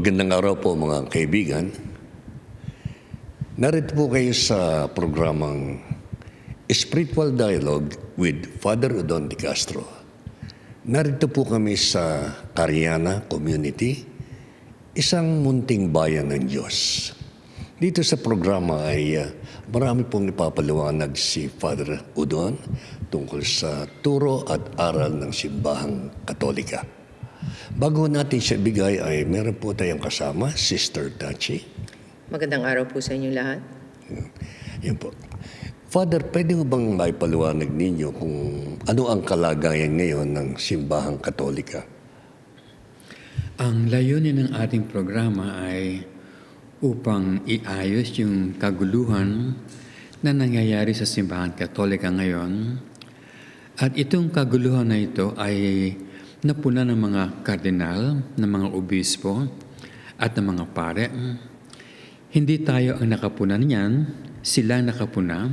Magandang araw po mga kaibigan. Narito po kayo sa programang Spiritual Dialogue with Father Udon de Castro. Narito po kami sa Cariana Community, isang munting bayan ng Diyos. Dito sa programa ay marami pong ipapaliwanag si Father Udon tungkol sa turo at aral ng simbahang Katolika. Bago natin siya bigay ay meron po tayong kasama, Sister Tachi. Magandang araw po sa inyo lahat. Yan po. Father, pwede mo bang maipaliwanag ninyo kung ano ang kalagayan ngayon ng simbahang Katolika? Ang layunin ng ating programa ay upang iayos yung kaguluhan na nangyayari sa simbahang Katolika ngayon. At itong kaguluhan na ito ay napuna ng mga kardinal, ng mga obispo, at ng mga pare. Hindi tayo ang nakapunan niyan, sila ang nakapuna.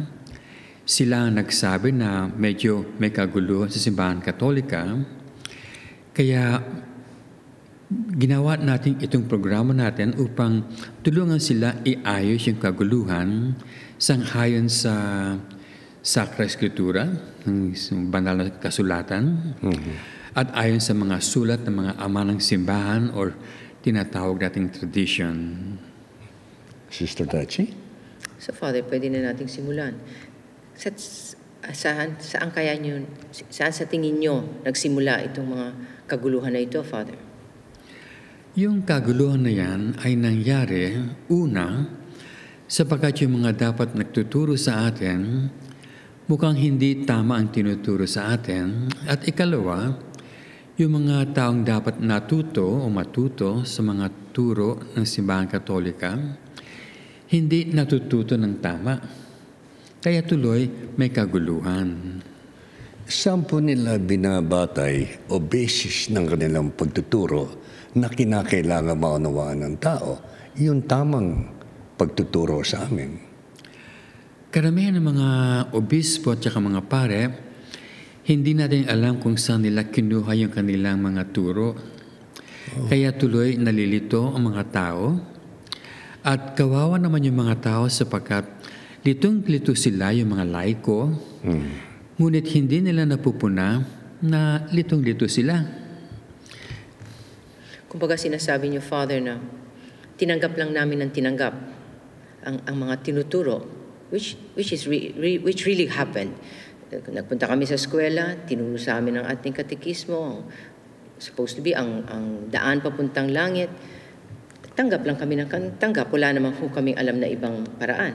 Sila ang nagsabi na medyo may kaguluhan sa simbahan Katolika. Kaya ginawa natin itong programa natin upang tulungan sila iayos yung kaguluhan sanghayon sa Sacra Escritura, ng banal na kasulatan, at ayon sa mga sulat ng mga ama ng simbahan or tinatawag nating tradition. Sister Tachi? So Father, pwede na nating simulan. Saan sa tingin nyo nagsimula itong mga kaguluhan na ito, Father? Yung kaguluhan na yan ay nangyari, una, sapagkat yung mga dapat nagtuturo sa atin, mukhang hindi tama ang tinuturo sa atin. At ikalawa, yung mga taong dapat natuto o matuto sa mga turo ng Simbahang Katolika, hindi natututo ng tama. Kaya tuloy may kaguluhan. Saan po nila binabatay o basis ng kanilang pagtuturo na kinakailangan maunawaan ng tao yung tamang pagtuturo sa amin? Karamihan ng mga obispo at saka mga pare, hindi natin alam kung saan nila kinuha yung kanilang mga turo. Kaya tuloy nalilito ang mga tao. At kawawa naman yung mga tao sapagkat litong-lito sila yung mga laiko. Ngunit hindi nila napupuna na litong-lito sila. Kumbaga sinasabi niyo, Father, na tinanggap lang namin ng tinanggap ang mga tinuturo, which really happened. Nagpunta kami sa eskwela, tinuro sa amin ang ating katekismo, supposed to be ang daan papuntang langit. Tanggap lang kami ng tanggap, wala naman kung kaming alam na ibang paraan.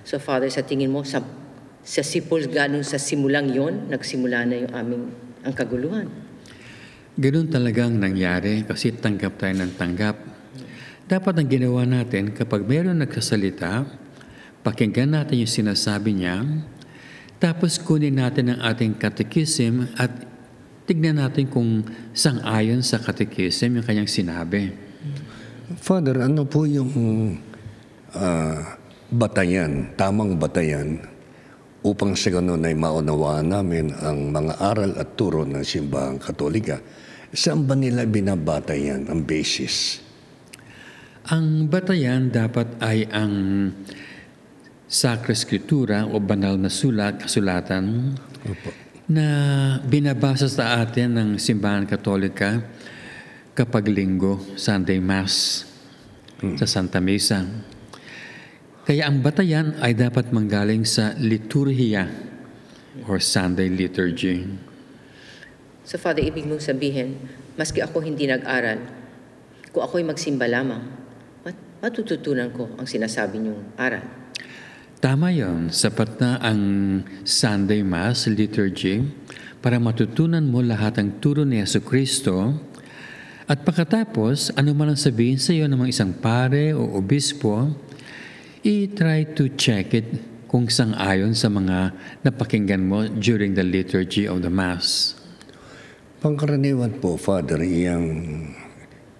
So Father, sa tingin mo, sa ganun sa simulang yon, nagsimula na ang kaguluhan. Ganun talagang nangyari kasi tanggap tayo ng tanggap. Dapat ang ginawa natin kapag mayroon nagsasalita, pakinggan natin yung sinasabi niya, tapos kunin natin ang ating katekism at tignan natin kung sang-ayon sa katekism yung kanyang sinabi. Father, ano po yung batayan, tamang batayan, upang sa ganun ay maunawaan namin ang mga aral at turo ng Simbahang Katolika? Saan ba nila binabatayan ang basis? Ang batayan dapat ay ang Sacra Escritura o banal na kasulatan na binabasa sa atin ng Simbahan Katolika kapag linggo, Sunday Mass, sa Santa Misa. Kaya ang batayan ay dapat manggaling sa liturhiya or Sunday liturgy. So Father, ibig mong sabihin, maski ako hindi nag-aral, kung ako'y magsimba lamang, matututunan ko ang sinasabi niyong aral. Tama yon, sapat na ang Sunday Mass liturgy para matutunan mo lahat ang turo ni Jesucristo at pagkatapos, ano man ang sabihin sa iyo ng mga isang pare o obispo, i-try to check it kung sang-ayon sa mga napakinggan mo during the liturgy of the Mass. Pangkaraniwan po, Father, yung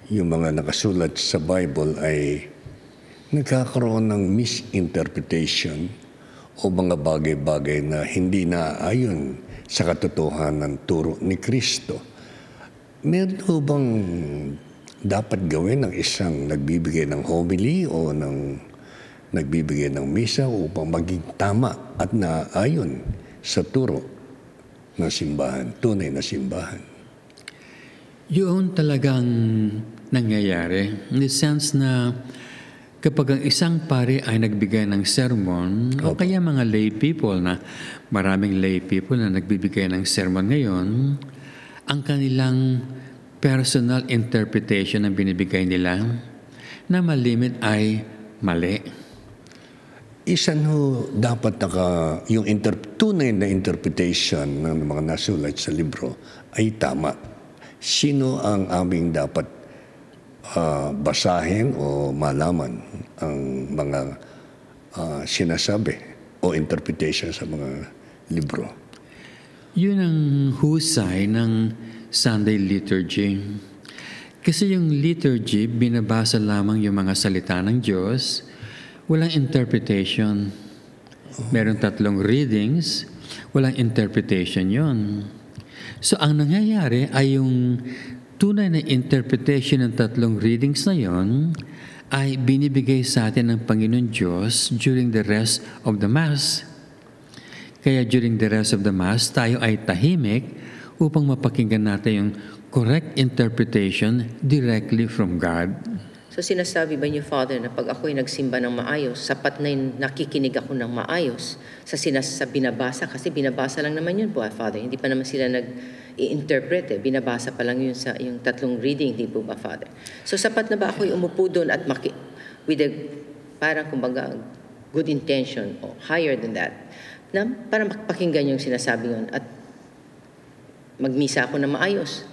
mga nakasulat sa Bible ay nagkakaroon ng misinterpretation o mga bagay-bagay na hindi naayon sa katotohanan ng turo ni Kristo. Meron po bang dapat gawin ng isang nagbibigay ng homily o nagbibigay ng misa upang maging tama at naayon sa turo ng simbahan, tunay na simbahan? Yun talagang nangyayari. In the sense na kapag ang isang pari ay nagbigay ng sermon, o kaya mga lay people na maraming lay people na nagbibigay ng sermon ngayon, ang kanilang personal interpretation na binibigay nila na malimit ay mali. Isan ho dapat yung tunay na interpretation ng mga nasulat sa libro ay tama. Sino ang aming dapat basahin o malaman ang mga sinasabi o interpretation sa mga libro? Yun ang husay ng Sunday liturgy. Kasi yung liturgy, binabasa lamang yung mga salita ng Diyos, walang interpretation. Meron 3 readings, walang interpretation yon. So ang nangyayari ay yung tunay na interpretation ng 3 readings na yon ay binibigay sa atin ng Panginoon Diyos during the rest of the Mass. Kaya during the rest of the Mass, tayo ay tahimik upang mapakinggan natin yung correct interpretation directly from God. So sinasabi ba niyo, Father, na pag ako'y nagsimba ng maayos, sapat na yung nakikinig ako ng maayos sa binabasa? Kasi binabasa lang naman yun po, Father. Hindi pa naman sila nag-i-interpret. Binabasa pa lang yun sa yung 3 reading, di po ba, Father? So sapat na ba ako'y umupo doon at with a parang kumbaga good intention o higher than that, na para makapakinggan yung sinasabi yun at magmisa ako ng maayos?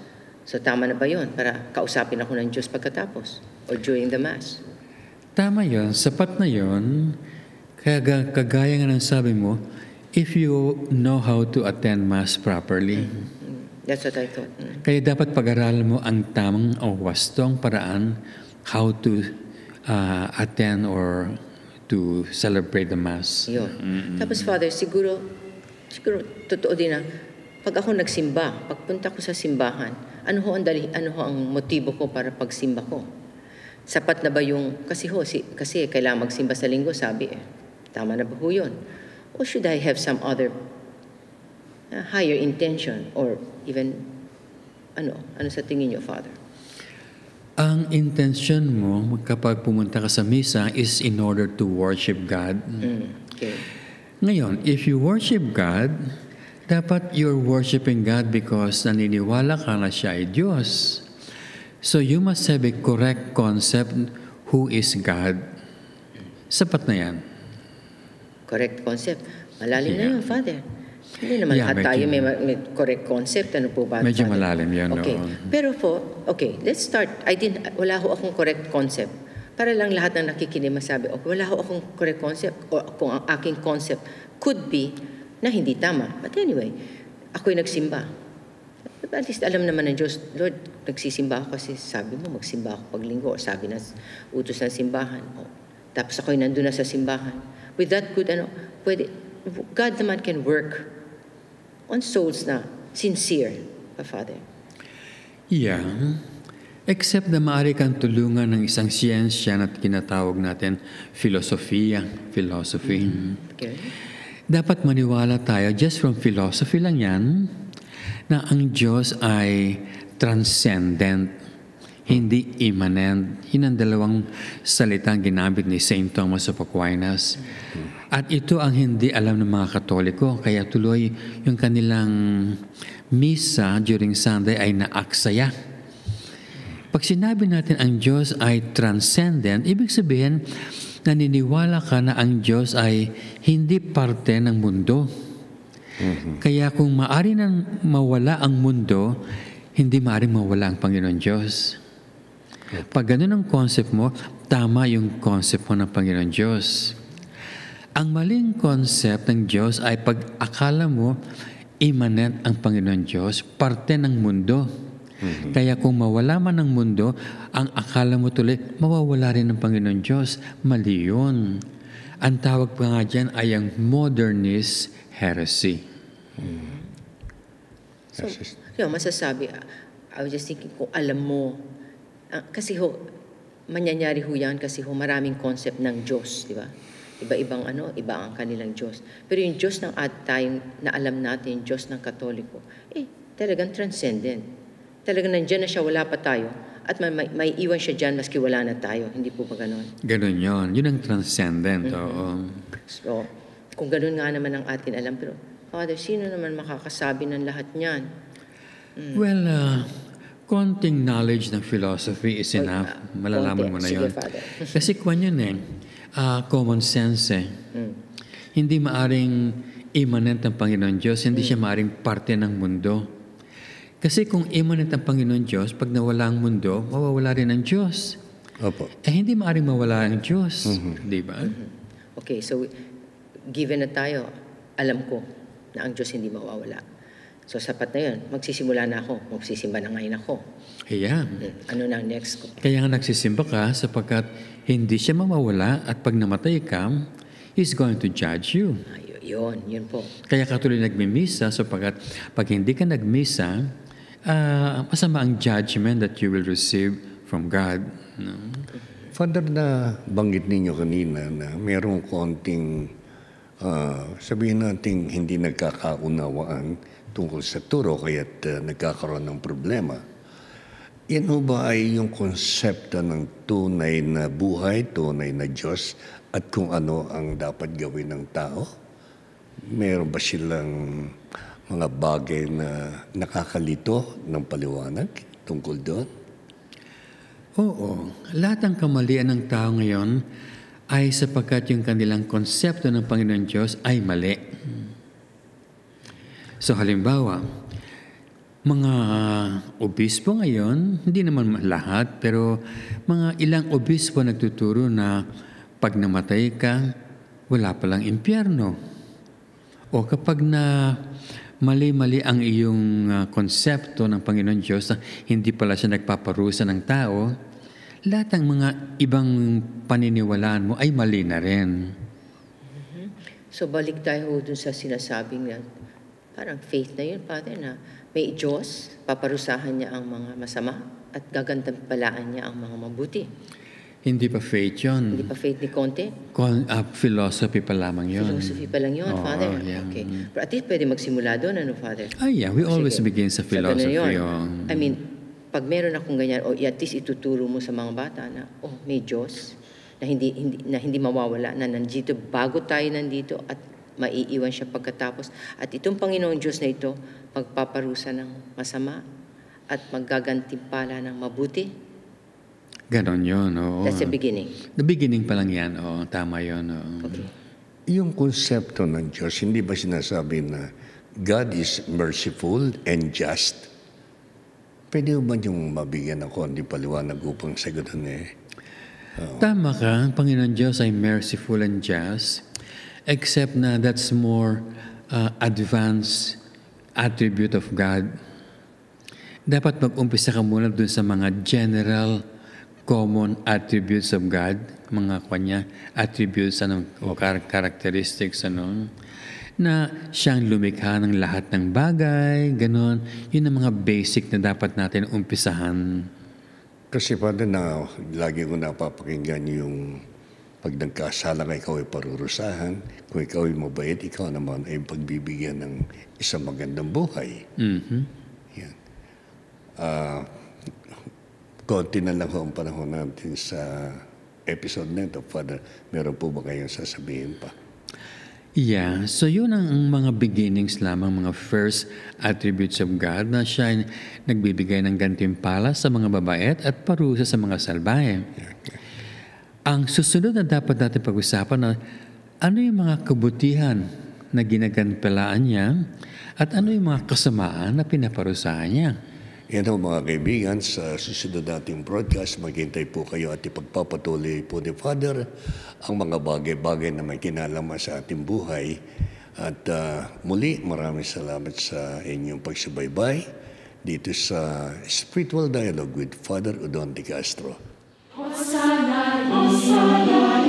So tama na ba yun para kausapin ako ng Diyos pagkatapos or during the Mass? Tama yun, sapat na yun. Kagaya nga ng sabi mo, if you know how to attend Mass properly. That's what I thought. Kaya dapat pag-aralan mo ang tamang o wastong paraan how to attend or to celebrate the Mass. Yun. Tapos, Father, siguro totoo din na pag ako nagsimba, pagpunta ko sa simbahan, ano ho ang motibo ko para pagsimba ko? Sapat na ba yung, kasi kailangan magsimba sa linggo, sabi tama na ba ho yun? Or should I have some other higher intention or even, ano sa tingin niyo, Father? Ang intention mo kapag pumunta ka sa misa is in order to worship God. Okay. Ngayon, if you worship God, dapat you're worshiping God because naniniwala ka na siya ay Diyos. So you must have a correct concept who is God. Sapat na yan. Correct concept. Malalim na yun, Father. Hindi naman lahat tayo may correct concept. Ano po ba, medyo Father? malalim yan. Okay. Pero let's start. Wala ho akong correct concept. Para lang lahat ng nakikinig masabi, wala ho akong correct concept o kung ang aking concept could be na hindi tama. But anyway, ako'y nagsimba. At least alam naman ng Diyos, Lord, nagsisimba ako kasi sabi mo, magsimba ako pag linggo. Sabi na, utos ng simbahan. Tapos ako'y nandun na sa simbahan. With that good, God naman can work on souls na sincere, Father. Yeah. Except na maaari kang tulungan ng isang siyensya na tinatawag natin philosophy. Okay. Dapat maniwala tayo, just from philosophy lang yan, na ang Diyos ay transcendent, hindi immanent. Yun ang 2 salitang ginamit ni St. Thomas of Aquinas. At ito ang hindi alam ng mga Katoliko, kaya tuloy yung kanilang misa during Sunday ay naaksaya. Pag sinabi natin ang Diyos ay transcendent, ibig sabihin, naniniwala ka na ang Diyos ay hindi parte ng mundo. Kaya kung maari nang mawala ang mundo, hindi maaaring mawala ang Panginoon Diyos. Pag ganun ang concept mo, tama yung concept mo ng Panginoon Diyos. Ang maling concept ng Diyos ay pag akala mo immanent ang Panginoon Diyos, parte ng mundo. Kaya kung mawala man ang mundo, ang akala mo tuloy, mawawala rin ang Panginoon Diyos. Mali yun. Ang tawag pa nga dyan ay ang modernist heresy. So, masasabi, I was just thinking, kung alam mo Kasi mangyayari ho yan kasi maraming concept ng Diyos, di ba? Iba-ibang iba ang kanilang Diyos. Pero yung Diyos ng tayong na alam natin, yung Diyos ng Katoliko, talagang transcendent. Talagang nandyan na siya, wala pa tayo. At may iwan siya dyan maski wala na tayo. Hindi po ba ganon? Ganon yun. Yun ang transcendent. Oo. So, kung ganon nga naman ang atin alam, pero Father, sino naman makakasabi ng lahat niyan? Well, konting knowledge ng philosophy is enough. Malalaman mo na yun. Sige, Father. Kasi kwan yun common sense Hindi maaring immanent ang Panginoon Diyos, hindi siya maaring parte ng mundo. Kasi kung immanent ang Panginoon Diyos, pag nawala ang mundo, mawawala rin ang Diyos. Opo. Hindi maaring mawala ang Diyos. Di ba? Okay, so given na tayo, alam ko na ang Diyos hindi mawawala. So sapat na yun. Magsisimula na ako. Magsisimba na ngayon ako. Yeah. Ano na ang next ko? Kaya nga nagsisimba ka sapagkat hindi siya mawawala at pag namatay ka, He's going to judge you. Yun po. Kaya ka tuloy nagmimisa sapagkat pag hindi ka nagmisa, masama ang judgment that you will receive from God. No? Father, na banggit ninyo kanina na mayroong konting sabihin natin hindi nagkakaunawaan tungkol sa turo kaya't nagkakaroon ng problema. Yan ho ba ay yung konsepto ng tunay na buhay, tunay na Diyos at kung ano ang dapat gawin ng tao? Meron ba silang mga bagay na nakakalito ng paliwanag tungkol doon? Oo. Lahat ng kamalian ng tao ngayon ay sapagkat yung kanilang konsepto ng Panginoon Diyos ay mali. So halimbawa, mga obispo ngayon, hindi naman lahat, pero mga ilang obispo nagtuturo na pag namatay ka, wala palang impyerno. O kapag na mali-mali ang iyong konsepto ng Panginoon Diyos na hindi pala siya nagpaparusa ng tao, lahat ng mga ibang paniniwalaan mo ay mali na rin. So balik tayo dun sa sinasabing na parang faith na yun, Father, na may Diyos, paparusahan niya ang mga masama at gagantimpalaan niya ang mga mabuti. Hindi pa faith yun. Hindi pa faith ni Conte? Philosophy pa lamang yun. Philosophy pa lang yun, Father. Yeah. Okay. But at least pwede magsimula doon, Father? Yeah. We always begin sa philosophy. I mean, pag meron akong ganyan, at least ituturo mo sa mga bata na, may Diyos na hindi mawawala, na nandito bago tayo nandito at maiiwan siya pagkatapos. At itong Panginoon Diyos na ito, magpaparusa ng masama at maggagantimpala ng mabuti. Ganon yun, oo. That's the beginning. The beginning pa lang yan, oo. Tama yun, oo. Okay. Yung konsepto ng Diyos, hindi ba sinasabi na God is merciful and just? Pwede ba yung mabigyan ng konti paliwanag upang sagutin Tama ka, ang Panginoon Diyos ay merciful and just, except na that's more advanced attribute of God. Dapat mag-umpisa ka muna dun sa mga general common attributes of God, mga attributes o characteristics na siyang lumikha ng lahat ng bagay, ganon. Yun ang mga basic na dapat natin umpisahan. Kasi Father, na lagi ko napapakinggan yung pag nagkasala ka, ikaw ay parurusahan. Kung ikaw ay mabait, ikaw naman ay pagbibigyan ng isang magandang buhay. Mm-hmm. Yan. Konti na lang ang panahon natin sa episode na ito. Father, meron po ba kayong sasabihin pa? Yeah, so yun ang mga beginnings lamang, mga first attributes of God na siya ay nagbibigay ng gantimpala sa mga babait at parusa sa mga salbahe. Okay. Ang susunod na dapat natin pag-usapan na ano yung mga kabutihan na ginagantimpalaan niya at ano yung mga kasamaan na pinaparusahan niya. Yan ho mga kaibigan, sa susunod nating broadcast, maghintay po kayo at ipagpapatuloy po ni Father ang mga bagay-bagay na may kinalaman sa ating buhay. At muli, maraming salamat sa inyong pagsubaybay dito sa Spiritual Dialogue with Father Udon de Castro. Hosanna, Hosanna.